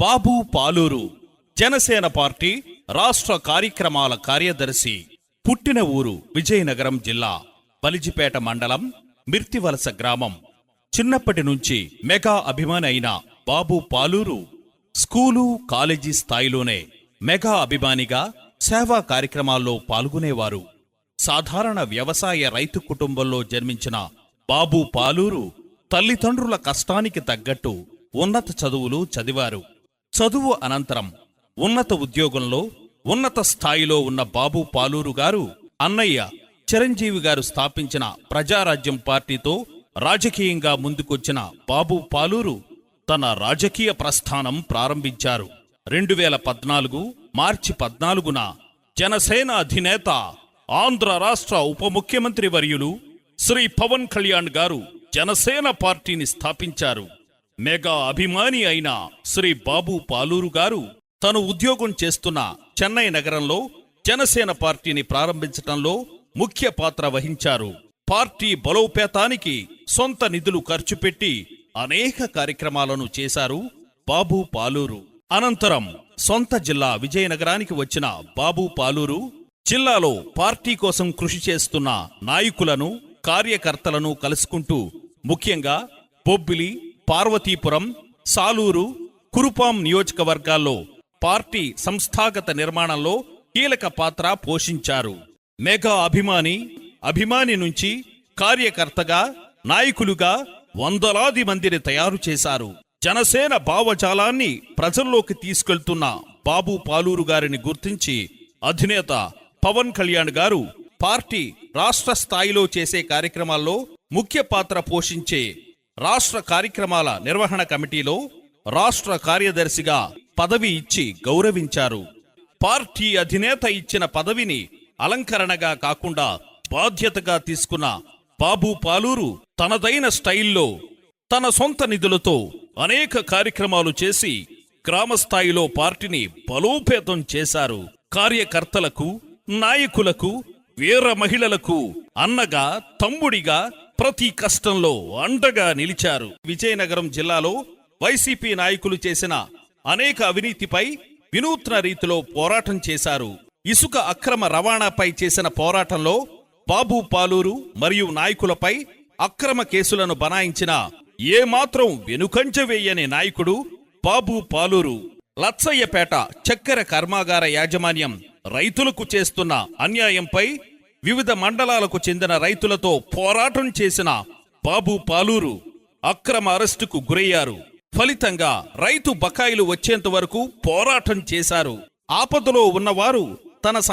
బాబు Paluru Janasena party రాష్ట్ర కార్యక్రమాల కార్యదర్శి. పుట్టిన ఊరు విజయనగరం జిల్లా బలిజిపేట మండలం మిర్తివలస గ్రామం. చిన్నప్పటి నుంచి మెగా అభిమాని అయిన బాబు పాలూరు స్కూలు కాలేజీ స్థాయిలోనే మెగా అభిమానిగా సేవా కార్యక్రమాల్లో పాల్గొనేవారు. సాధారణ వ్యవసాయ రైతు కుటుంబంలో జన్మించిన బాబు పాలూరు తల్లిదండ్రుల కష్టానికి తగ్గట్టు ఉన్నత చదువులు చదివారు. చదువు అనంతరం ఉన్నత ఉద్యోగంలో ఉన్నత స్థాయిలో ఉన్న బాబు పాలూరు గారు అన్నయ్య చిరంజీవి గారు స్థాపించిన ప్రజారాజ్యం పార్టీతో రాజకీయంగా ముందుకొచ్చిన బాబు పాలూరు తన రాజకీయ ప్రస్థానం ప్రారంభించారు. 2014 మార్చి 14న జనసేన అధినేత ఆంధ్ర రాష్ట్ర ఉప ముఖ్యమంత్రి వర్యులు శ్రీ పవన్ కళ్యాణ్ గారు జనసేన పార్టీని స్థాపించారు. మెగా అభిమాని అయిన శ్రీ బాబు పాలూరు గారు తను ఉద్యోగం చేస్తున్న చెన్నై నగరంలో జనసేన పార్టీని ప్రారంభించటంలో ముఖ్య పాత్ర వహించారు. పార్టీ బలోపేతానికి సొంత నిధులు ఖర్చు పెట్టి అనేక కార్యక్రమాలను చేశారు బాబు పాలూరు. అనంతరం సొంత జిల్లా విజయనగరానికి వచ్చిన బాబు పాలూరు జిల్లాలో పార్టీ కోసం కృషి చేస్తున్న నాయకులను కార్యకర్తలను కలుసుకుంటూ ముఖ్యంగా బొబ్బిలి, పార్వతీపురం, సాలూరు, కురుపాం నియోజకవర్గాల్లో పార్టీ సంస్థాగత నిర్మాణంలో కీలక పాత్ర పోషించారు. మెగా అభిమాని నుంచి కార్యకర్తగా, నాయకులుగా వందలాది మందిని తయారు చేశారు. జనసేన భావజాలాన్ని ప్రజల్లోకి తీసుకెళ్తున్న బాబు పాలూరు గారిని గుర్తించి అధినేత పవన్ కళ్యాణ్ గారు పార్టీ రాష్ట్ర స్థాయిలో చేసే కార్యక్రమాల్లో ముఖ్య పాత్ర పోషించే రాష్ట్ర కార్యక్రమాల నిర్వహణ కమిటీలో రాష్ట్ర కార్యదర్శిగా పదవి ఇచ్చి గౌరవించారు. పార్టీ అధినేత ఇచ్చిన పదవిని అలంకరణగా కాకుండా బాధ్యతగా తీసుకున్న బాబు పాలూరు తనదైన స్టైల్లో తన సొంత నిధులతో అనేక కార్యక్రమాలు చేసి గ్రామస్థాయిలో పార్టీని బలోపేతం చేశారు. కార్యకర్తలకు, నాయకులకు, వీర మహిళలకు అన్నగా, తమ్ముడిగా ప్రతి కష్టంలో అండగా నిలిచారు. విజయనగరం జిల్లాలో వైసీపీ నాయకులు చేసిన అనేక అవినీతిపై వినూత్న రీతిలో పోరాటం చేశారు. ఇసుక అక్రమ రవాణాపై చేసిన పోరాటంలో బాబు పాలూరు మరియు నాయకులపై అక్రమ కేసులను బనాయించిన ఏమాత్రం వెనుకంజ వేయని నాయకుడు బాబు పాలూరు. లచ్చయ్యపేట చక్కెర కర్మాగార యాజమాన్యం రైతులకు చేస్తున్న అన్యాయంపై వివిధ మండలాలకు చెందిన రైతులతో పోరాటం చేసిన బాబు పాలూరు అక్రమ అరెస్టుకు గురయ్యారు. ఫలితంగా రైతు బకాయిలు వచ్చేంత వరకు పోరాటం చేశారు. ఆపదలో ఉన్నవారు తన